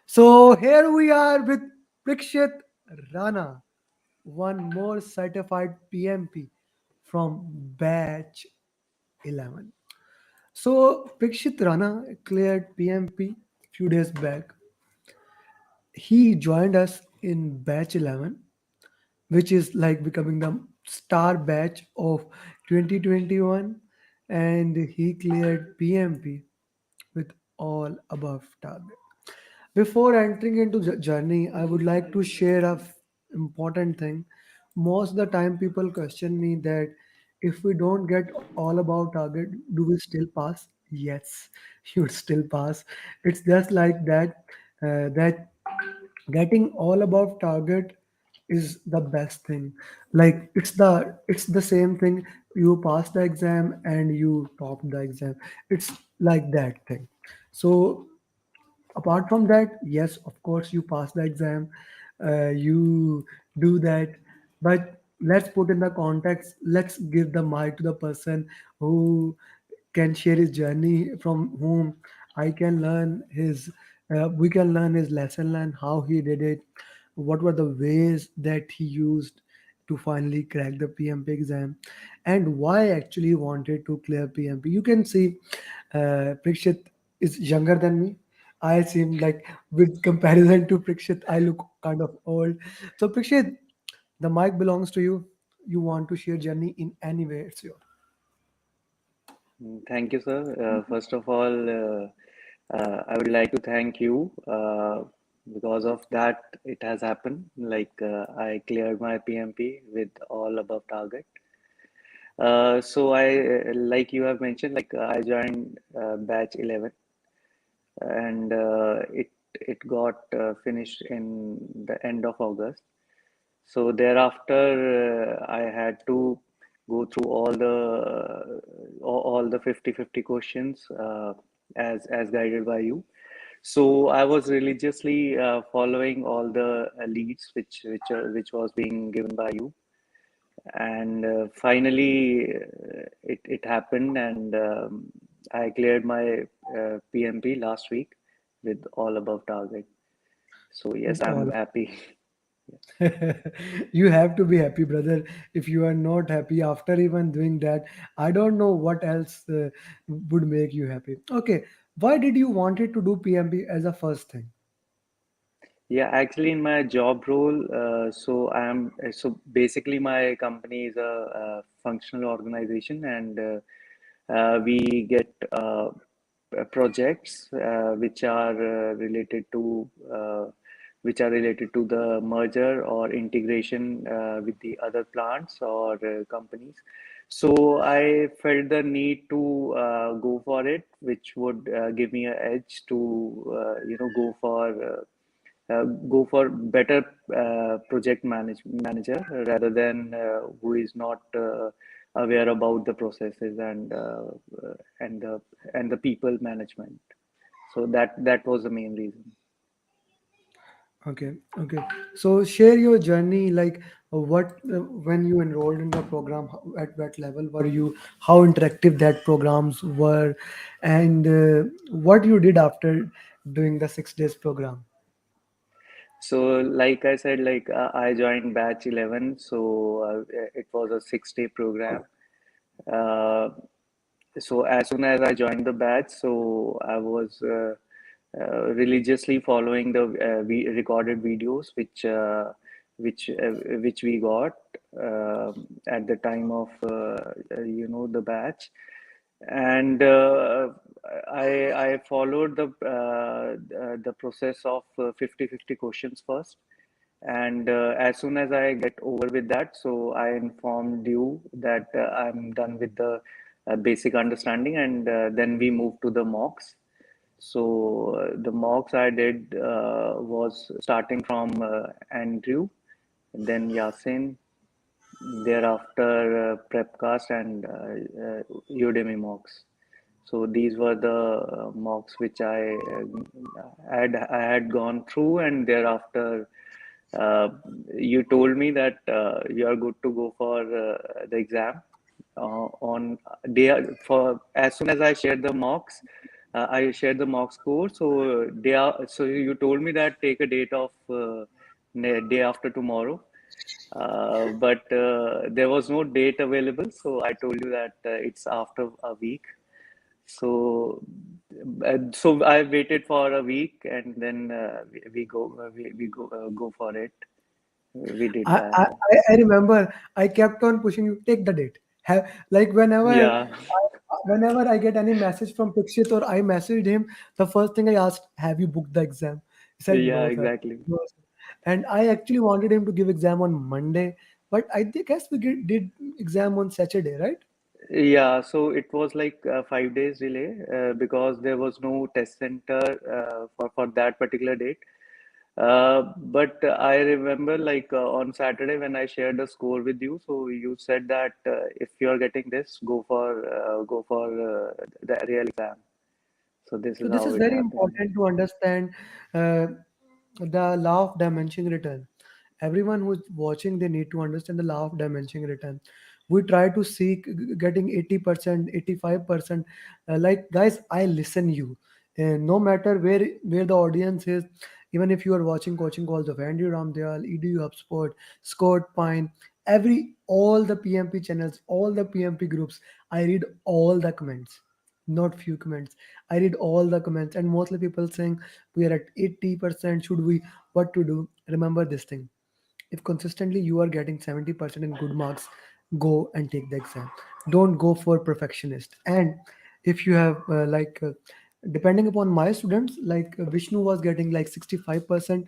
So here we are with Prikshit Rana, one more certified PMP from batch 11. So Prikshit Rana cleared PMP few days back. He joined us in batch 11, which is like becoming the star batch of 2021, and he cleared PMP with all above target. Before entering into journey, I would like to share a important thing. Most of the time, people question me that if we don't get all about target, do we still pass? Yes, you would still pass. It's just like that. That getting all above target is the best thing. Like it's the same thing. You pass the exam and you top the exam. It's like that thing. So apart from that, yes, of course you pass the exam, you do that, but let's put in the context. Let's give the mic to the person who can share his journey, from whom I can learn his we can learn his lesson, learn how he did it, what were the ways that he used to finally crack the PMP exam, and why actually he wanted to clear PMP. You can see Prikshit is younger than me. I seem like, with comparison to Prikshit, I look kind of old. So Prikshit, the mic belongs to you. You want to share journey in any way, it's your. Thank you, sir. First of all, I would like to thank you. Because of that, it has happened. I cleared my PMP with all above target. Like you have mentioned, I joined batch 11, and it got finished in the end of August. So thereafter, I had to go through all the 50-50 questions, as guided by you. So I was religiously following all the leads which was being given by you, and finally it happened, and I cleared my PMP last week with all above target. So yes, With I'm all. happy. You have to be happy, brother. If you are not happy after even doing that, I don't know what else would make you happy. Okay, why did you wanted to do PMP as a first thing? Yeah, actually, in my job role, so basically my company is a functional organization, and we get projects which are related to the merger or integration with the other plants or companies. So I felt the need to go for it, which would give me an edge to go for better project manager rather than who is not aware about the processes and the people management. So that was the main reason. Okay, okay. So share your journey, like what when you enrolled in the program, at what level were you, how interactive that programs were, and what you did after doing the 6 days program. So like I said, I joined batch 11, so it was a 6-day program. Uh, so as soon as I joined the batch, so I was religiously following the recorded videos which we got at the time of the batch, and I followed the process of 50-50 questions first, and as soon as I get over with that, so I informed you that I'm done with the basic understanding, and then we move to the mocks. So the mocks I did was starting from Andrew, then Yasin, thereafter Prepcast and Udemy mocks. So these were the mocks which I had gone through, and thereafter uh, you told me that you are good to go for the exam on day for as soon as I shared the mocks. I shared the mock score. So they are. So you told me that take a date of day after tomorrow. But there was no date available, so I told you that it's after a week. So, so I waited for a week, and then we go for it. We did I, that. I, I remember I kept on pushing you, take the date. Like Yeah, whenever I get any message from Prikshit or I messaged him, the first thing I asked, have you booked the exam? He said, yeah, no, sir. exactly. No, sir. And I actually wanted him to give exam on Monday, but guess we did exam on Saturday, right? Yeah, so it was like 5 days delay because there was no test center for that particular date. But I remember like on Saturday when I shared the score with you, so you said that if you're getting this, go for the real exam. So this So is this how is it very happened. important to understand uh, the law of diminishing return. Everyone who's watching, they need to understand the law of diminishing return. We try to seek getting 80%, 85%. Like guys, I listen you. No matter where the audience is, even if you are watching coaching calls of Andy Ramdayal, EDU HubSpot, Scott Pine, all the PMP channels, all the PMP groups, I read all the comments, not few comments. I read all the comments, and mostly people saying we are at 80%. Should we? What to do? Remember this thing. If consistently you are getting 70% in good marks, go and take the exam. Don't go for perfectionist. And if you have depending upon my students, like Vishnu was getting like 65%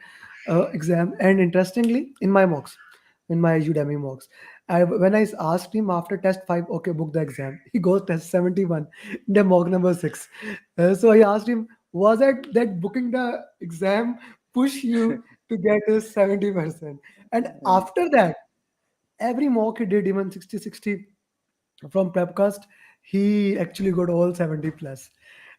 exam, and interestingly, in my Udemy mocks, when I asked him after test 5, okay, book the exam, he goes test 71, the mock number 6. So I asked him, was it that booking the exam push you to get a 70%? And after that, every mock he did, even 60-60 from Prepcast, he actually got all 70 plus,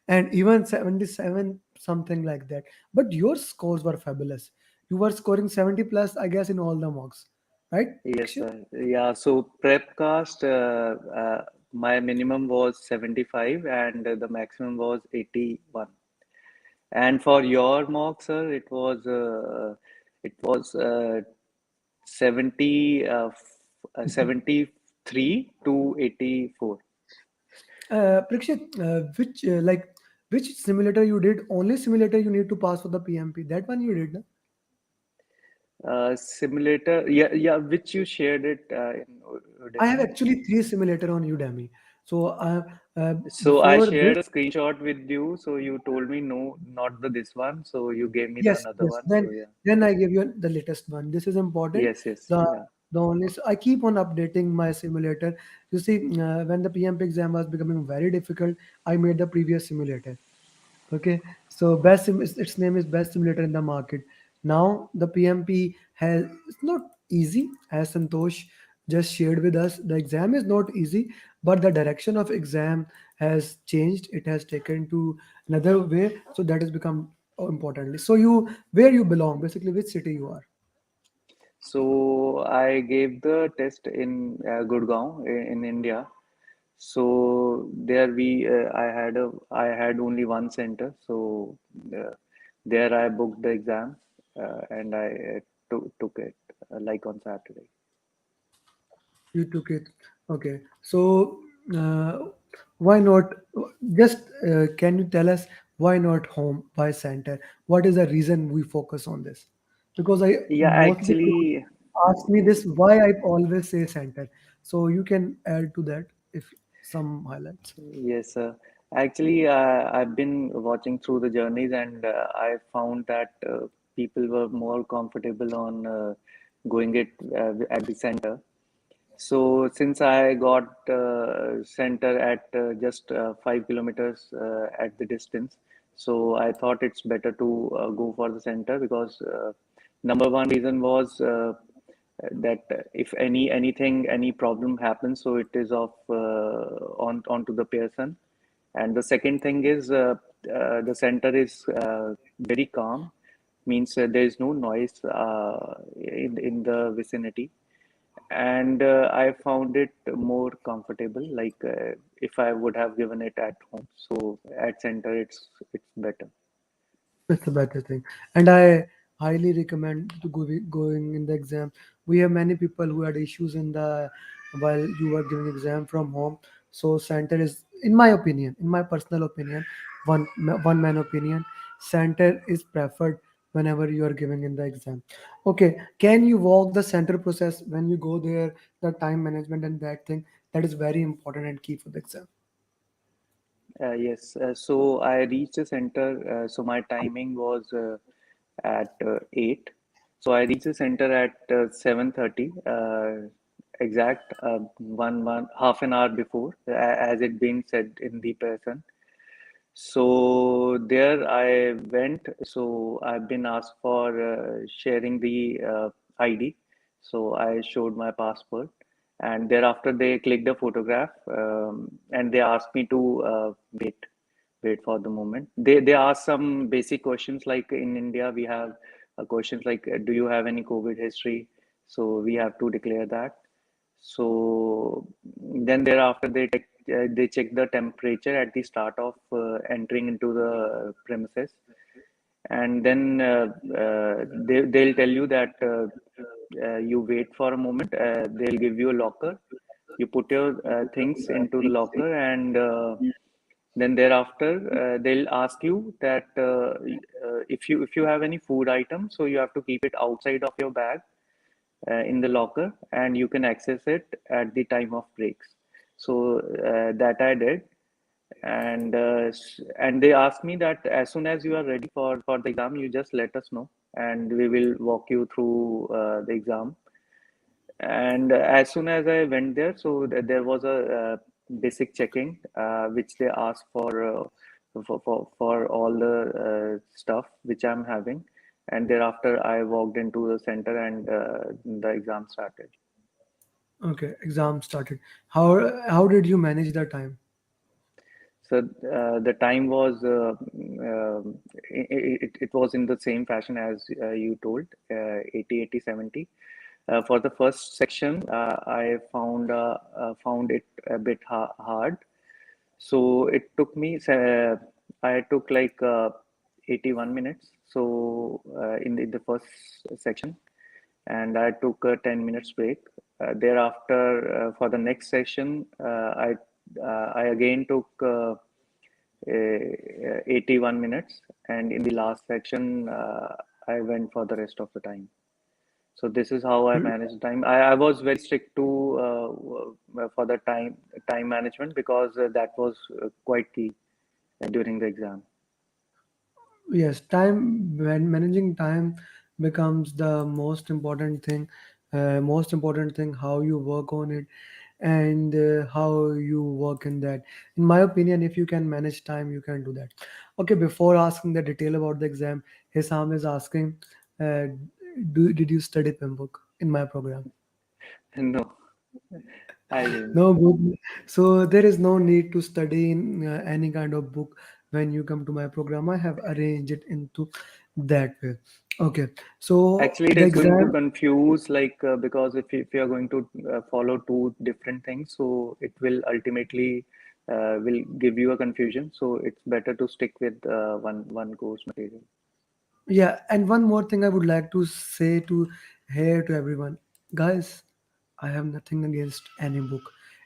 and even 77, something like that. But your scores were fabulous. You were scoring 70 plus, I guess, in all the mocks, right, Yes, Prikshit? sir. Yeah, so Prepcast, my minimum was 75 and the maximum was 81. And for your mock, sir, it was 70 73 to 84. Prikshit, which simulator you did? Only simulator you need to pass for the PMP. That one you did, na? Simulator, yeah, yeah, which you shared it in I have Udemy. actually three simulator on Udemy. So So I before this, shared a screenshot with you. So you told me no, not this one. So you gave me the yes, another yes. one. Then So yeah, then I give you the latest one. This is important. yes, yes, The yeah. the only I keep on updating my simulator. You see, when the PMP exam was becoming very difficult, I made the previous simulator. Okay, so its name is best simulator in the market. Now the PMP has, it's not easy as Santosh just shared with us. The exam is not easy, but the direction of exam has changed. It has taken to another way, so that has become importantly. So you, where you belong, basically which city you are. So I gave the test in Gurgaon in India. So there I had only one center. So there I booked the exam and I took it like on Saturday. You took it. Okay. So, uh, why not? Just can you tell us why not home? Why center? What is the reason we focus on this? Because I Yeah, mostly people actually, ask me this, why I always say center. So you can add to that if some highlights. yes, sir. Actually, I've been watching through the journeys, and I found that people were more comfortable on going it at the center. So since I got center at just 5 kilometers at the distance, so I thought it's better to go for the center because number one reason was that if any problem happens, so it is of on onto the person. And the second thing is the center is very calm, means there is no noise in the vicinity, and I found it more comfortable. Like if I would have given it at home, so at center it's better. It's a better thing. And I highly recommend to going in the exam. We have many people who had issues in the while you were giving exam from home. So center is, in my opinion, in my personal opinion, one man opinion, center is preferred whenever you are giving in the exam. Okay, can you walk the center process when you go there, the time management and that thing that is very important and key for the exam. Yes, so I reached the center. So my timing was at 8. So I reached the center at 7:30, exact one half an hour before, as it been said in the person. So there I went. So I've been asked for sharing the ID. So I showed my passport, and thereafter they clicked a photograph, and they asked me to wait for the moment. They ask some basic questions like in India we have questions like do you have any COVID history? So we have to declare that. So then thereafter they check the temperature at the start of entering into the premises, and then they'll tell you that you wait for a moment. They'll give you a locker. You put your things into the locker, and then thereafter they'll ask you that if you have any food items, so you have to keep it outside of your bag in the locker, and you can access it at the time of breaks. So that I did, and they asked me that as soon as you are ready for the exam, you just let us know, and we will walk you through the exam. And as soon as I went there, so there was a basic checking which they asked for all the stuff which I'm having, and thereafter I walked into the center, and the exam started. Okay, exam started. How did you manage the time? So the time was it was in the same fashion as you told, 80, 80, 70. For the first section, I found it a bit hard. So it took me, I took like 81 minutes. So in the first section, and I took a 10 minutes break. Thereafter, for the next session, I again took 81 minutes, and in the last section, I went for the rest of the time. So this is how I manage time. I was very strict to for the time management, because that was quite key during the exam. Yes, time, when managing time becomes the most important thing. Most important thing how you work on it, and how you work in that. In my opinion, if you can manage time, you can do that. Okay, before asking the detail about the exam, Hisam is asking, uh, did you study PMBOK in my program? No, I didn't. No book. So there is no need to study in any kind of book when you come to my program. I have arranged it into that way. Okay. So Actually, it the is going to exam, confuse, like because if you are going to follow two different things, so it will ultimately will give you a confusion. So it's better to stick with one course material. yeah, and one more thing I would like to say to here to everyone, guys. I have nothing against any book.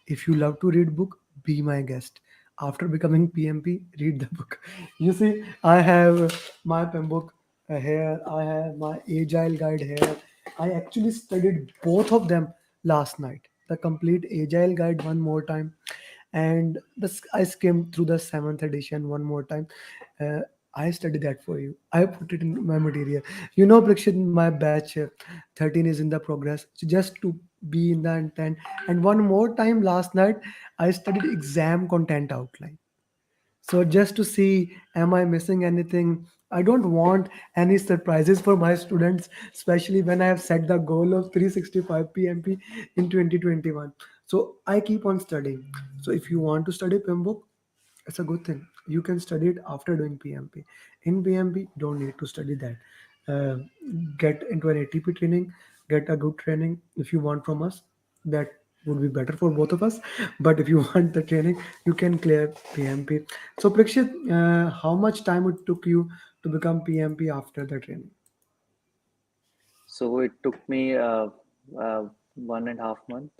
If you love to read book, be my guest. After becoming PMP, read the book. You see, I have my pen book here. I have my Agile guide here. I actually studied both of them last night. The complete Agile guide one more time, and this I skimmed through the seventh edition one more time. Uh, I studied that for you. I put it in my material. You know, Prikshit, my batch 13 is in the progress. So just to be in the intent. And one more time last night, I studied exam content outline. So just to see, am I missing anything? I don't want any surprises for my students, especially when I have set the goal of 365 PMP in 2021. So I keep on studying. So if you want to study PMBOK, it's a good thing. You can study it after doing PMP. In PMP, don't need to study that. Uh, get into an ATP training, get a good training if you want from us. that would be better for both of us. But if you want the training, you can clear PMP. So Prikshit, how much time it took you to become PMP after the training? So it took me 1.5 month.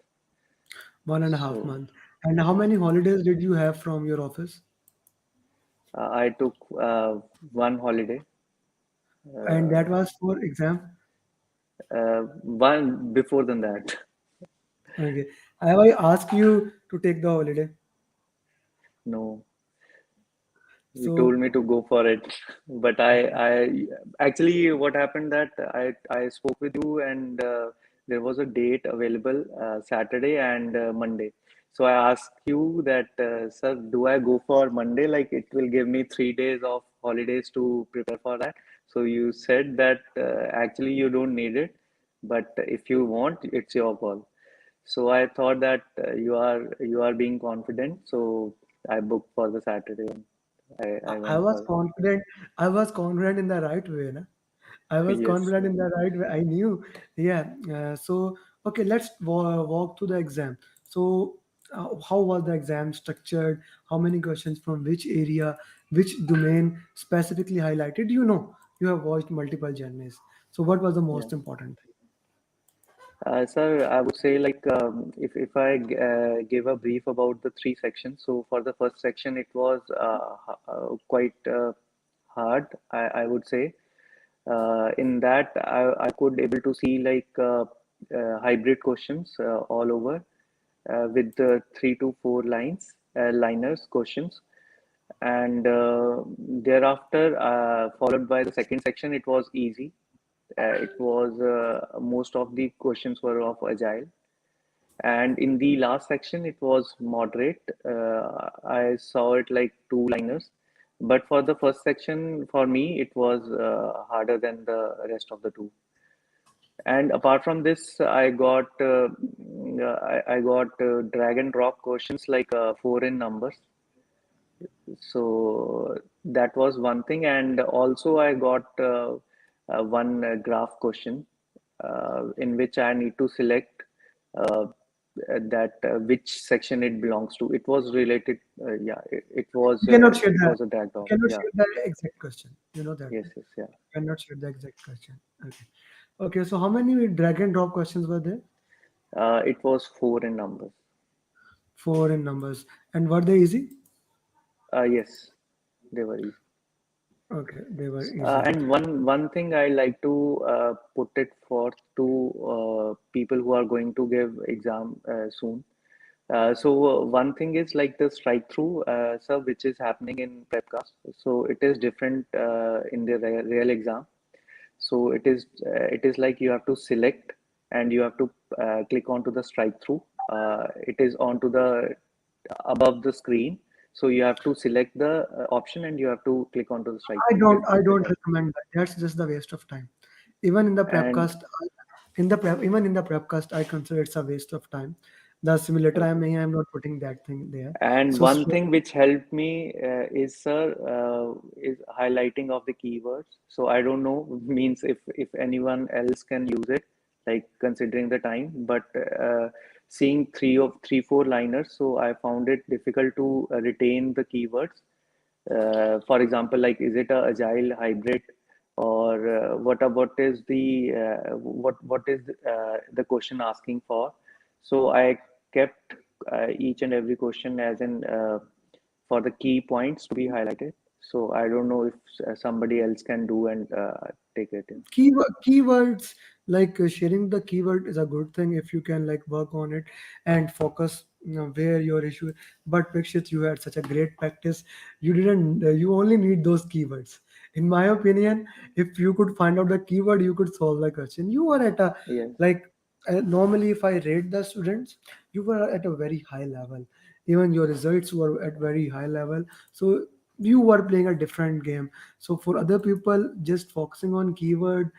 1.5 months. So And how many holidays did you have from your office? I took one holiday, And that uh, was for exam. one before than that. Okay. Have I asked you to take the holiday? No, you told So me to go for it, but I actually what happened that I spoke with you and there was a date available Saturday and Monday. So I asked you that, sir, do I go for Monday? Like it will give me 3 days of holidays to prepare for that. So you said that actually you don't need it, but if you want, it's your call. So I thought that you are being confident. So I booked for the Saturday. I I went was for it. confident. I was confident in the right way. Na? I was Yes, confident in the right way. I knew. Yeah. So okay, let's walk through the exam. So how was the exam structured? How many questions from which area, which domain specifically highlighted? You have watched multiple journeys. So what was the yeah. most important thing? Sir, I would say like if I give a brief about the three sections. So for the first section, it was quite hard. I would say in that I could able to see like hybrid questions all over with the 3 to 4 liners questions. And thereafter, followed by the second section, it was easy. It was most of the questions were of agile, and in the last section, it was moderate. I saw it like two liners, but for the first section, for me, it was harder than the rest of the two. And apart from this, I got drag and drop questions like foreign numbers. So that was one thing, and also I got one graph question in which I need to select that which section it belongs to. It was related, yeah. You cannot share It the was a drag you off, cannot yeah. share the exact question. You know that, Yes, right? yes, yeah. Cannot share the exact question. Okay. Okay. So how many drag and drop questions were there? It was four in numbers. Four in numbers. And were they easy? Yes, they were easy. Okay, they were easy. And one thing I like to put it forth to people who are going to give exam soon. So one thing is like the strike through, sir, which is happening in prepcast. So it is different in the real exam. So it is like you have to select and you have to click onto the strike through. It is onto the above the screen. So you have to select the option and you have to click onto the strike through. I If it don't has recommend that. That's just the waste of time. Even in the and prepcast, even in the prepcast, I consider it's a waste of time. The simulator okay. I'm not putting that thing there. And So one thing which helped me is, sir, is highlighting of the keywords. So I don't know, means if anyone else can use it, like considering the time, but seeing three, four liners, so I found it difficult to retain the keywords. For example, like is it a agile hybrid, or what is the what is the question asking for? So I kept each and every question as in for the key points to be highlighted. So I don't know if somebody else can do and take it in. Keywords, like sharing the keyword is a good thing if you can like work on it and focus, where your issue. But Prakshit, you had such a great practice. You didn't you only need those keywords. In my opinion, if you could find out the keyword, you could solve the question. You were at a Yes, like normally if I rate the students, you were at a very high level. Even your results were at very high level. So you were playing a different game. So for other people just focusing on keyword,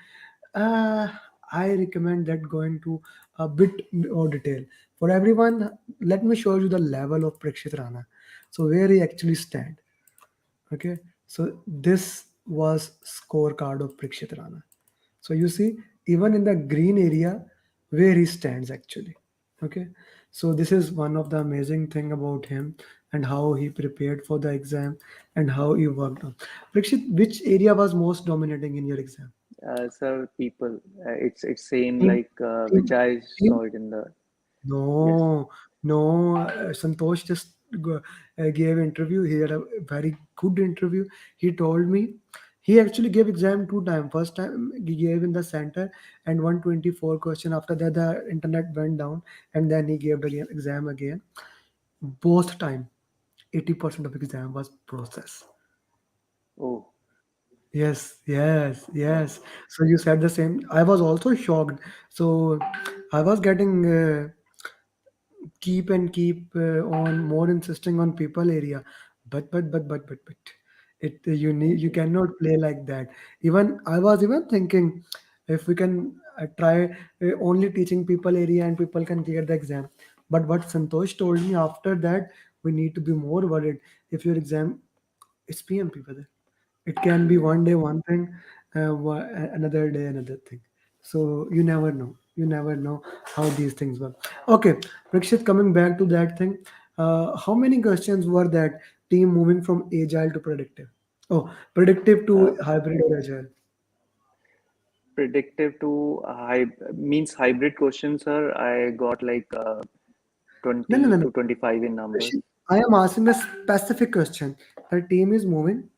uh, I recommend that going to a bit more detail. For everyone, let me show you the level of Prikshit Rana. So where he actually stand. Okay, so this was scorecard of Prikshit Rana. So you see, even in the green area, where he stands actually. Okay, so this is one of the amazing thing about him and how he prepared for the exam and how he worked on. Prikshit, which area was most dominating in your exam? Sir, people, it's same Team, like which team, I team. saw it in the yes. No, no. Santosh just gave interview. He had a very good interview. He told me he actually gave exam two time. First time he gave in the center and 124 question. After that, the internet went down, and then he gave the exam again. Both time, 80% of exam was process. Oh, Yes, yes, wow. yes. So you said the same. I was also shocked. So I was getting. Keep and keep on more insisting on people area, but it you need, Thank you you. cannot play like that. Even I was even thinking if we can try only teaching people area and people can clear the exam. But what Santosh told me after that, we need to be more worried. If your exam, it's PMP, brother. It can be Yes. one day one thing, another day another thing. So you never know. You never know how these things work. Okay, Prikshit, coming back to that thing, how many questions were that team moving from agile to predictive? Oh, predictive Uh, to hybrid or agile. Predictive to means hybrid questions, sir. I got like No, no, 20 no, no. to 25 in numbers. Prikshit, I am asking a specific question. The team is moving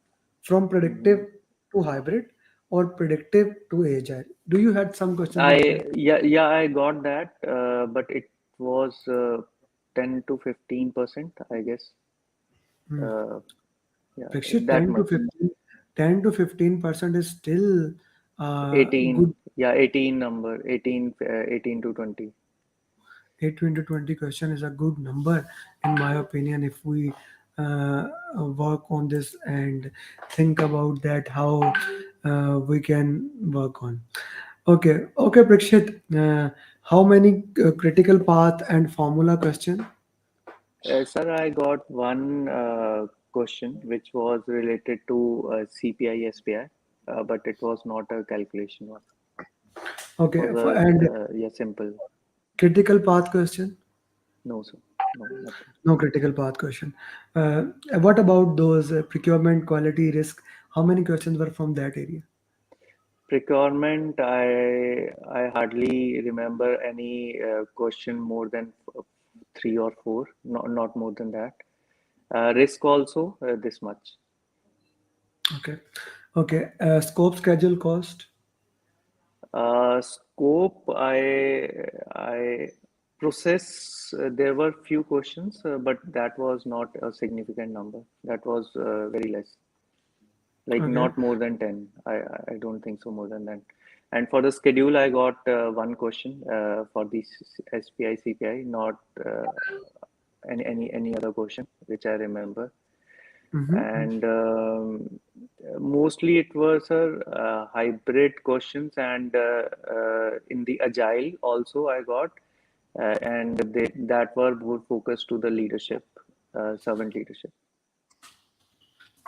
from predictive Mhm. to hybrid or predictive to agile. Do you had some questions like that? Yeah, I got that, but it was 10 to 15%, I guess. Hmm. Uh, yeah, Prikshit, that much. 10 to 15% is still good. 18, yeah, 18 number, 18, 18 to 20. 18 to 20 question is a good number, in my opinion. If we uh, work on this and think about that, how we can work on. Okay, okay, Prikshit. How many critical path and formula question? Sir, I got one question which was related to CPI, SPI, but it was not a calculation one. It Okay, was and a yeah, simple. critical path question? No, sir. No, nothing. No critical path question. Uh, what about those procurement quality risk? How many questions were from that area? Procurement, I hardly remember any question more than three or four, not more than that. Risk also this much. Okay. Okay. Scope, schedule, cost. Scope, I process. There were few questions, but that was not a significant number. That was very less, like Okay. not more than 10. I don't think so more than that. And for the schedule, I got one question for the SPI CPI, not any other question which I remember. Mm-hmm. And mostly it was hybrid questions, and in the agile also I got, and that were more focused to the leadership, servant leadership,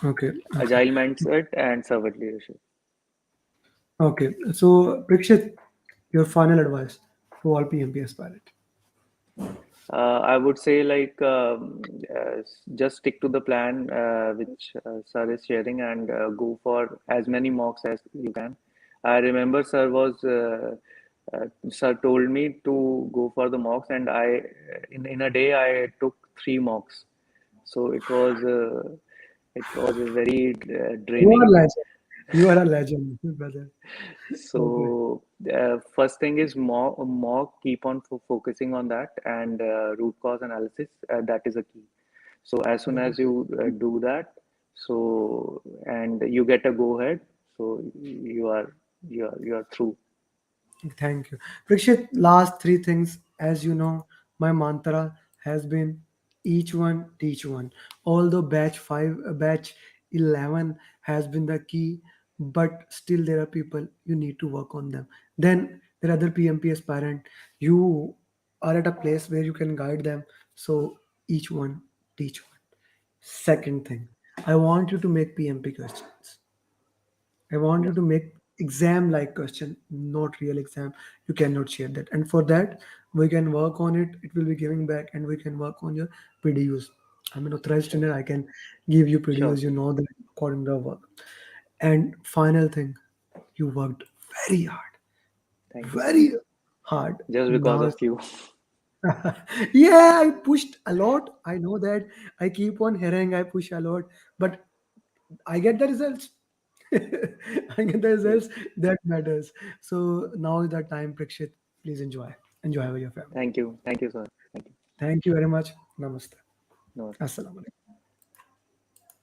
Okay. Okay. agile mindset and servant leadership. Okay. So, Prikshit, your final advice to all PMP aspirant. I would say like just stick to the plan which sir is sharing, and go for as many mocks as you can. I remember sir told me to go for the mocks, and in a day I took three mocks. So it was a very You are a draining. legend. You are a legend, brother. Okay. So first thing is more keep on focusing on that, and root cause analysis, that is a key. So as soon Okay. as you do that, so and you get a go ahead, so you are through. Thank you. Prikshit, last three things. As you know, my mantra has been each one teach one. Although batch 5, batch 11 has been the key, but still there are people you need to work on them. Then there are other PMP aspirant. You are at a place where you can guide them. So each one teach one. Second thing, I want you to make PMP questions. I want you Yes. to make exam like question, not real exam. You cannot share that. And for that, We can work on it, it will be giving back, and we can work on your PDUs. I'm an authorized Sure. trainer, I can give you Sure. PDUs, you know that according to the work. And final thing, you worked very hard, Thank you so very much. hard. Just because Now of you. yeah, I pushed a lot. I know that. I keep on hearing I push a lot, but I get the results. I get the Yes. results that matters. So now is the time, Prikshit. Please enjoy. Enjoy with your family. Thank you. Thank you, sir. Thank you. Thank you very much. Namaste. Namaste. Assalamu alaikum.